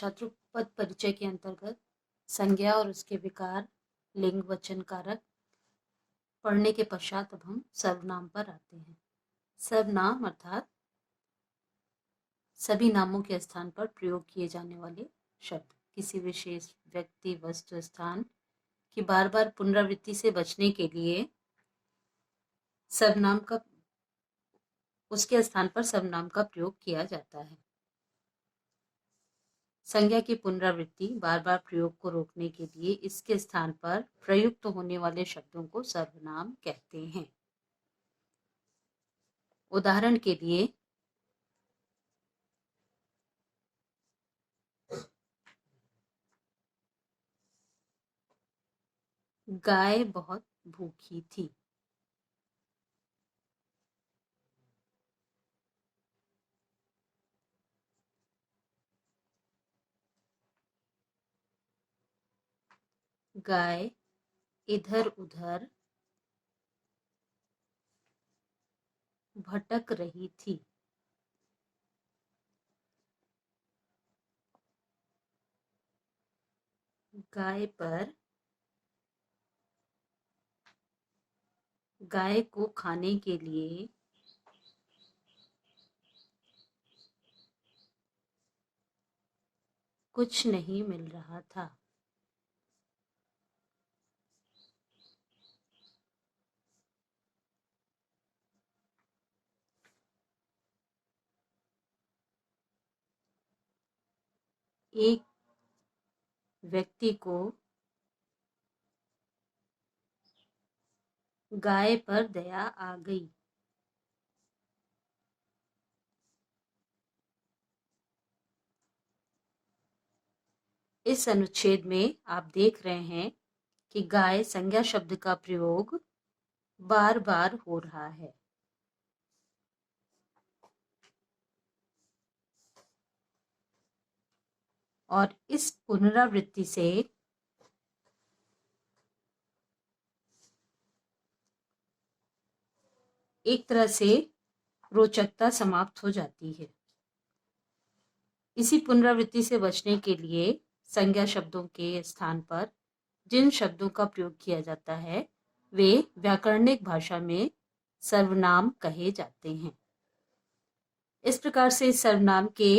शत्रुपद परिचय के अंतर्गत संज्ञा और उसके विकार, लिंग, वचन, कारक पढ़ने के पश्चात अब हम सर्वनाम पर आते हैं। सर्वनाम अर्थात सभी नामों के स्थान पर प्रयोग किए जाने वाले शब्द। किसी विशेष व्यक्ति, वस्तु, स्थान की बार बार पुनरावृत्ति से बचने के लिए सर्वनाम का उसके स्थान पर सर्वनाम का प्रयोग किया जाता है। संज्ञा की पुनरावृत्ति बार बार प्रयोग को रोकने के लिए इसके स्थान पर प्रयुक्त होने वाले शब्दों को सर्वनाम कहते हैं। उदाहरण के लिए गाय बहुत भूखी थी। गाय इधर उधर भटक रही थी। गाय पर गाय को खाने के लिए कुछ नहीं मिल रहा था। एक व्यक्ति को गाय पर दया आ गई। इस अनुच्छेद में आप देख रहे हैं कि गाय संज्ञा शब्द का प्रयोग बार बार हो रहा है। और इस पुनरावृत्ति से एक तरह से रोचकता समाप्त हो जाती है। इसी पुनरावृत्ति से बचने के लिए संज्ञा शब्दों के स्थान पर जिन शब्दों का प्रयोग किया जाता है वे व्याकरणिक भाषा में सर्वनाम कहे जाते हैं। इस प्रकार से सर्वनाम के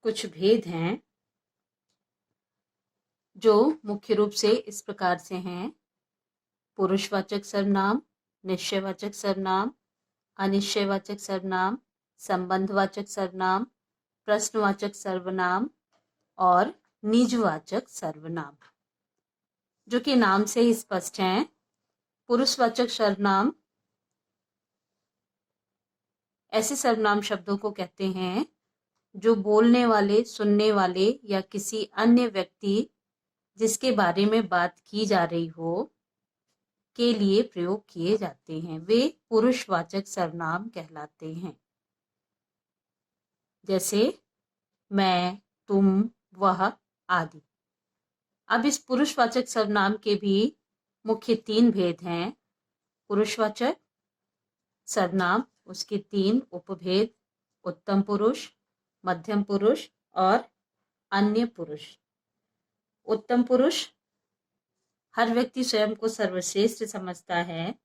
कुछ भेद हैं जो मुख्य रूप से इस प्रकार से हैं: पुरुषवाचक सर्वनाम, निश्चयवाचक सर्वनाम, अनिश्चयवाचक सर्वनाम, संबंधवाचक सर्वनाम, प्रश्नवाचक सर्वनाम और निजवाचक सर्वनाम। जो कि नाम से ही स्पष्ट हैं। पुरुषवाचक सर्वनाम ऐसे सर्वनाम शब्दों को कहते हैं जो बोलने वाले, सुनने वाले या किसी अन्य व्यक्ति जिसके बारे में बात की जा रही हो के लिए प्रयोग किए जाते हैं। वे पुरुषवाचक सर्वनाम कहलाते हैं। जैसे मैं, तुम, वह आदि। अब इस पुरुषवाचक सर्वनाम के भी मुख्य 3 भेद हैं। पुरुषवाचक सर्वनाम, उसके 3 उपभेद: उत्तम पुरुष, मध्यम पुरुष और अन्य पुरुष। उत्तम पुरुष हर व्यक्ति स्वयं को सर्वश्रेष्ठ समझता है,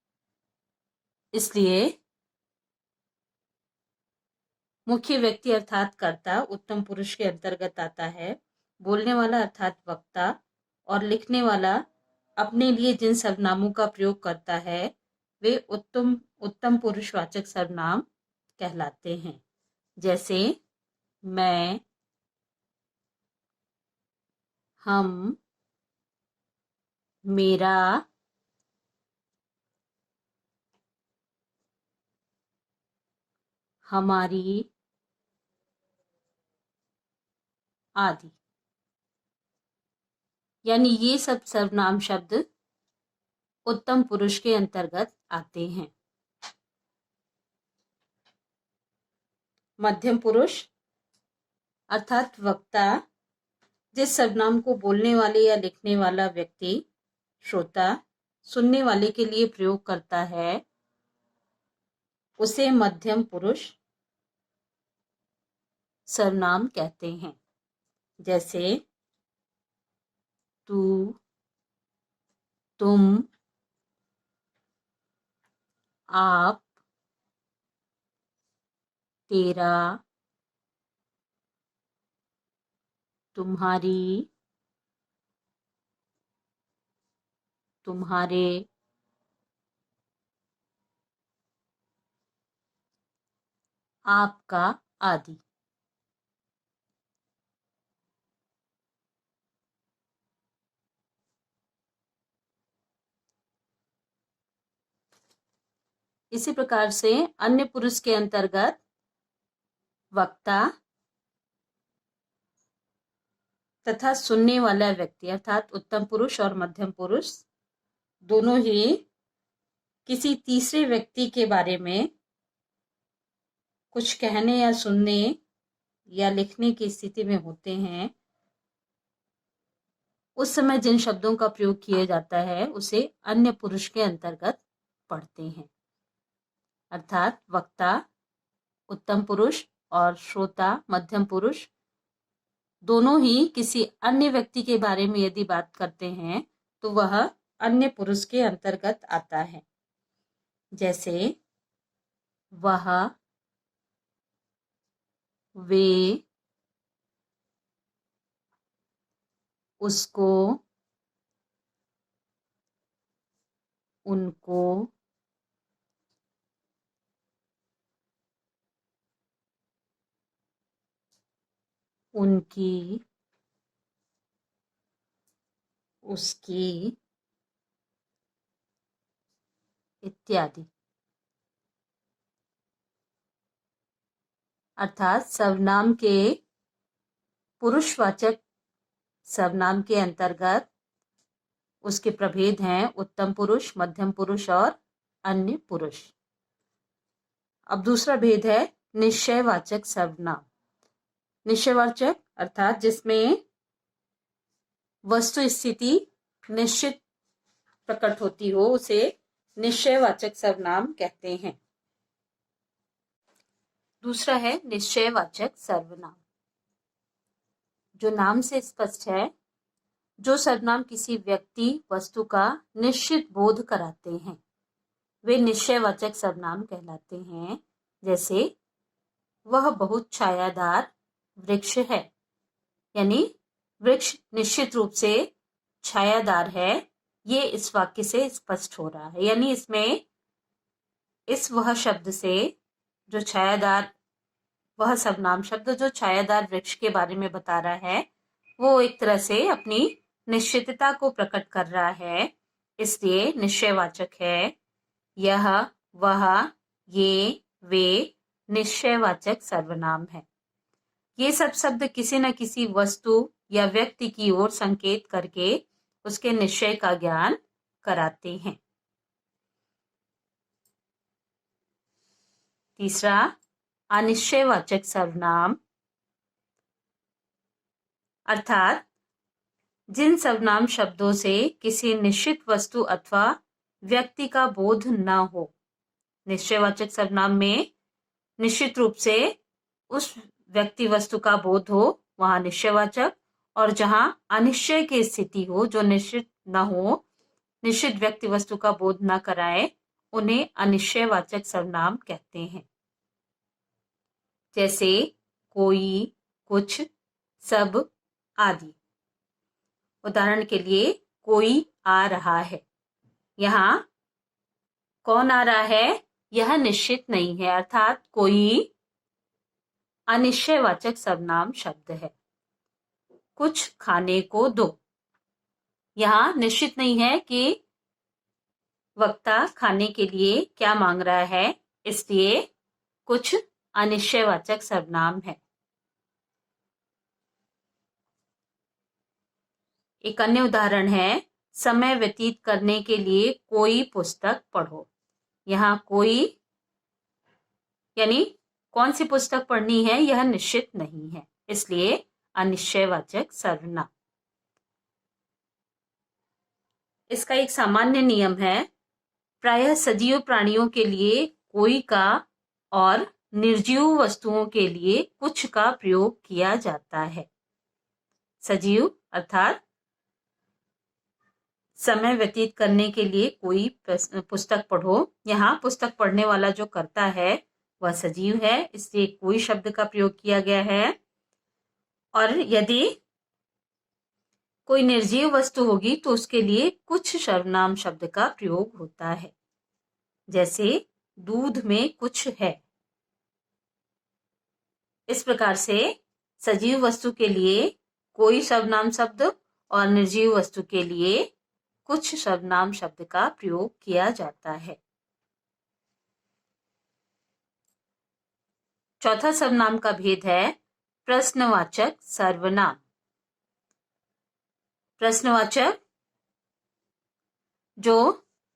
इसलिए मुख्य व्यक्ति अर्थात कर्ता उत्तम पुरुष के अंतर्गत आता है। बोलने वाला अर्थात वक्ता और लिखने वाला अपने लिए जिन सर्वनामों का प्रयोग करता है वे उत्तम पुरुषवाचक सर्वनाम कहलाते हैं। जैसे मैं, हम, मेरा, हमारी आदि। यानी ये सब सर्वनाम शब्द उत्तम पुरुष के अंतर्गत आते हैं। मध्यम पुरुष अर्थात वक्ता जिस सर्वनाम को बोलने वाले या लिखने वाला व्यक्ति, श्रोता, सुनने वाले के लिए प्रयोग करता है उसे मध्यम पुरुष सर्वनाम कहते हैं। जैसे तू, तुम, आप, तेरा, तुम्हारी, तुम्हारे, आपका आदि। इसी प्रकार से अन्य पुरुष के अंतर्गत वक्ता तथा सुनने वाला व्यक्ति अर्थात उत्तम पुरुष और मध्यम पुरुष दोनों ही किसी तीसरे व्यक्ति के बारे में कुछ कहने या सुनने या लिखने की स्थिति में होते हैं। उस समय जिन शब्दों का प्रयोग किया जाता है उसे अन्य पुरुष के अंतर्गत पढ़ते हैं। अर्थात वक्ता उत्तम पुरुष और श्रोता मध्यम पुरुष दोनों ही किसी अन्य व्यक्ति के बारे में यदि बात करते हैं तो वह अन्य पुरुष के अंतर्गत आता है। जैसे वह, वे, उसको, उनको, उनकी, उसकी इत्यादि। अर्थात सर्वनाम के पुरुषवाचक सर्वनाम के अंतर्गत उसके प्रभेद हैं उत्तम पुरुष, मध्यम पुरुष और अन्य पुरुष। अब दूसरा भेद है निश्चयवाचक सर्वनाम। निश्चयवाचक अर्थात जिसमें वस्तु स्थिति निश्चित प्रकट होती हो उसे निश्चयवाचक सर्वनाम कहते हैं। दूसरा है निश्चयवाचक सर्वनाम, जो नाम से स्पष्ट है, जो सर्वनाम किसी व्यक्ति वस्तु का निश्चित बोध कराते हैं वे निश्चयवाचक सर्वनाम कहलाते हैं। जैसे वह बहुत छायादार वृक्ष है, यानी वृक्ष निश्चित रूप से छायादार है, ये इस वाक्य से स्पष्ट हो रहा है। यानी इसमें इस वह शब्द से जो छायादार, वह सर्वनाम शब्द जो छायादार वृक्ष के बारे में बता रहा है वो एक तरह से अपनी निश्चितता को प्रकट कर रहा है, इसलिए निश्चयवाचक है। यह, वह, ये, वे निश्चयवाचक सर्वनाम है। ये सब शब्द किसी न किसी वस्तु या व्यक्ति की ओर संकेत करके उसके निश्चय का ज्ञान कराते हैं। तीसरा अनिश्चयवाचक सर्वनाम, अर्थात जिन सर्वनाम शब्दों से किसी निश्चित वस्तु अथवा व्यक्ति का बोध न हो। निश्चयवाचक सर्वनाम में निश्चित रूप से उस व्यक्ति वस्तु का बोध हो वहां निश्चयवाचक, और जहां अनिश्चय की स्थिति हो, जो निश्चित न हो, निश्चित व्यक्ति वस्तु का बोध न कराए, उन्हें अनिश्चयवाचक सर्वनाम कहते हैं। जैसे कोई, कुछ, सब आदि। उदाहरण के लिए कोई आ रहा है, यहाँ कौन आ रहा है यह निश्चित नहीं है, अर्थात कोई अनिश्चयवाचक सर्वनाम शब्द है। कुछ खाने को दो, यहाँ निश्चित नहीं है कि वक्ता खाने के लिए क्या मांग रहा है, इसलिए कुछ अनिश्चयवाचक सर्वनाम है। एक अन्य उदाहरण है समय व्यतीत करने के लिए कोई पुस्तक पढ़ो। यहाँ कोई यानी कौन सी पुस्तक पढ़नी है यह निश्चित नहीं है, इसलिए अनिश्चयवाचक सर्वनाम। इसका एक सामान्य नियम है, प्रायः सजीव प्राणियों के लिए कोई का और निर्जीव वस्तुओं के लिए कुछ का प्रयोग किया जाता है। सजीव अर्थात समय व्यतीत करने के लिए कोई पुस्तक पढ़ो। यहाँ पुस्तक पढ़ने वाला जो करता है वह सजीव है, इसलिए कोई शब्द का प्रयोग किया गया है। और यदि कोई निर्जीव वस्तु होगी तो उसके लिए कुछ सर्वनाम शब्द का प्रयोग होता है। जैसे दूध में कुछ है। इस प्रकार से सजीव वस्तु के लिए कोई सर्वनाम शब्द और निर्जीव वस्तु के लिए कुछ सर्वनाम शब्द का प्रयोग किया जाता है। चौथा सर्वनाम का भेद है प्रश्नवाचक सर्वनाम। प्रश्नवाचक जो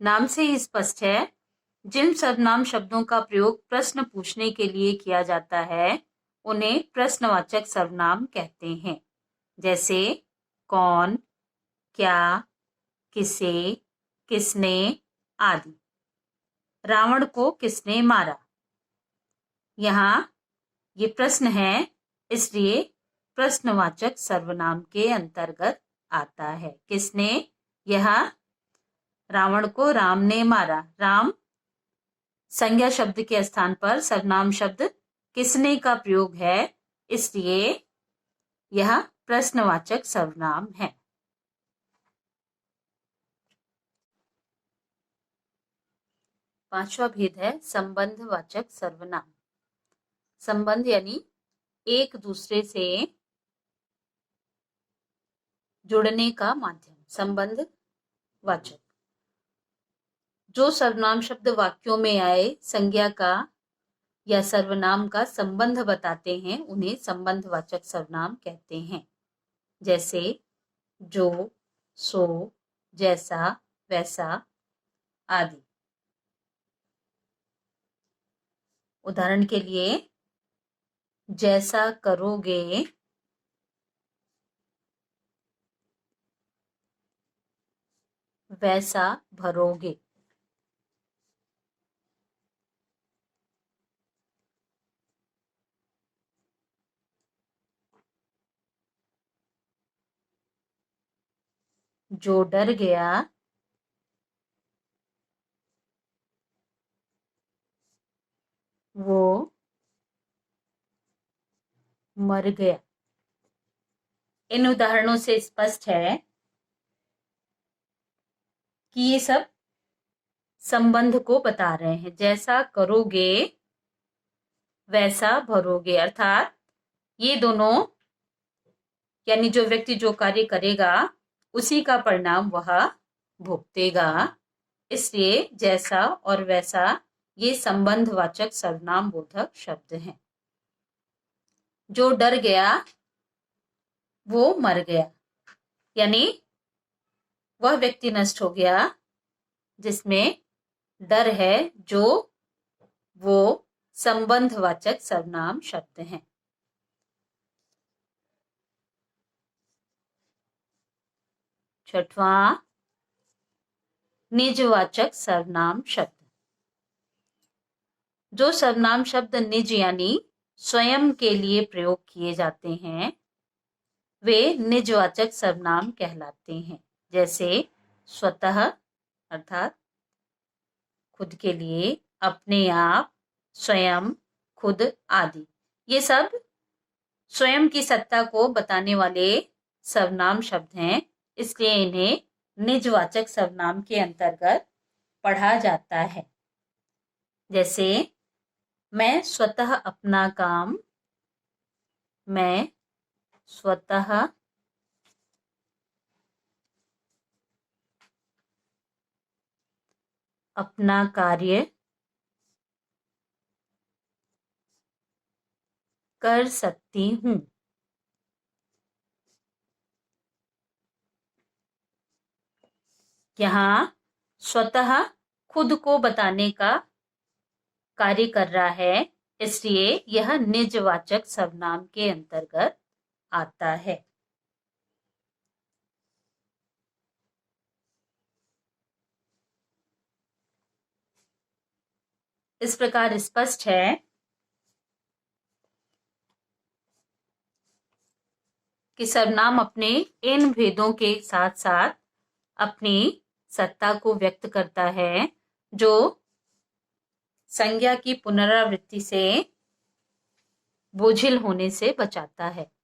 नाम से ही स्पष्ट है, जिन सर्वनाम शब्दों का प्रयोग प्रश्न पूछने के लिए किया जाता है उन्हें प्रश्नवाचक सर्वनाम कहते हैं। जैसे कौन, क्या, किसे, किसने आदि। रावण को किसने मारा? यहाँ ये प्रश्न है, इसलिए प्रश्नवाचक सर्वनाम के अंतर्गत आता है। किसने, यह रावण को राम ने मारा। राम संज्ञा शब्द के स्थान पर सर्वनाम शब्द किसने का प्रयोग है, इसलिए यह प्रश्नवाचक सर्वनाम है। पांचवा भेद है संबंधवाचक सर्वनाम। संबंध यानी एक दूसरे से जुड़ने का माध्यम। संबंध वाचक जो सर्वनाम शब्द वाक्यों में आए संज्ञा का या सर्वनाम का संबंध बताते हैं उन्हें संबंधवाचक सर्वनाम कहते हैं। जैसे जो, सो, जैसा, वैसा आदि। उदाहरण के लिए जैसा करोगे वैसा भरोगे। जो डर गया वो मर गया। इन उदाहरणों से स्पष्ट है कि ये सब संबंध को बता रहे हैं। जैसा करोगे वैसा भरोगे, अर्थात ये दोनों यानी जो व्यक्ति जो कार्य करेगा उसी का परिणाम वह भुगतेगा। इसलिए जैसा और वैसा ये संबंधवाचक सर्वनाम बोधक शब्द हैं। जो डर गया वो मर गया, यानी वह व्यक्ति नष्ट हो गया जिसमें डर है, जो वो संबंधवाचक सर्वनाम शब्द हैं। छठवां निजवाचक सर्वनाम शब्द। जो सर्वनाम शब्द निज यानी स्वयं के लिए प्रयोग किए जाते हैं वे निजवाचक सर्वनाम कहलाते हैं। जैसे स्वतः अर्थात खुद के लिए, अपने आप, स्वयं, खुद आदि। ये सब स्वयं की सत्ता को बताने वाले सर्वनाम शब्द हैं, इसलिए इन्हें निजवाचक सर्वनाम के अंतर्गत पढ़ा जाता है। जैसे मैं स्वतः अपना काम, मैं स्वतः अपना कार्य कर सकती हूँ। यहाँ स्वतः खुद को बताने का कार्य कर रहा है, इसलिए यह निजवाचक सर्वनाम के अंतर्गत आता है। इस प्रकार स्पष्ट है कि सर्वनाम अपने इन भेदों के साथ साथ अपनी सत्ता को व्यक्त करता है, जो संज्ञा की पुनरावृत्ति से बोझिल होने से बचाता है।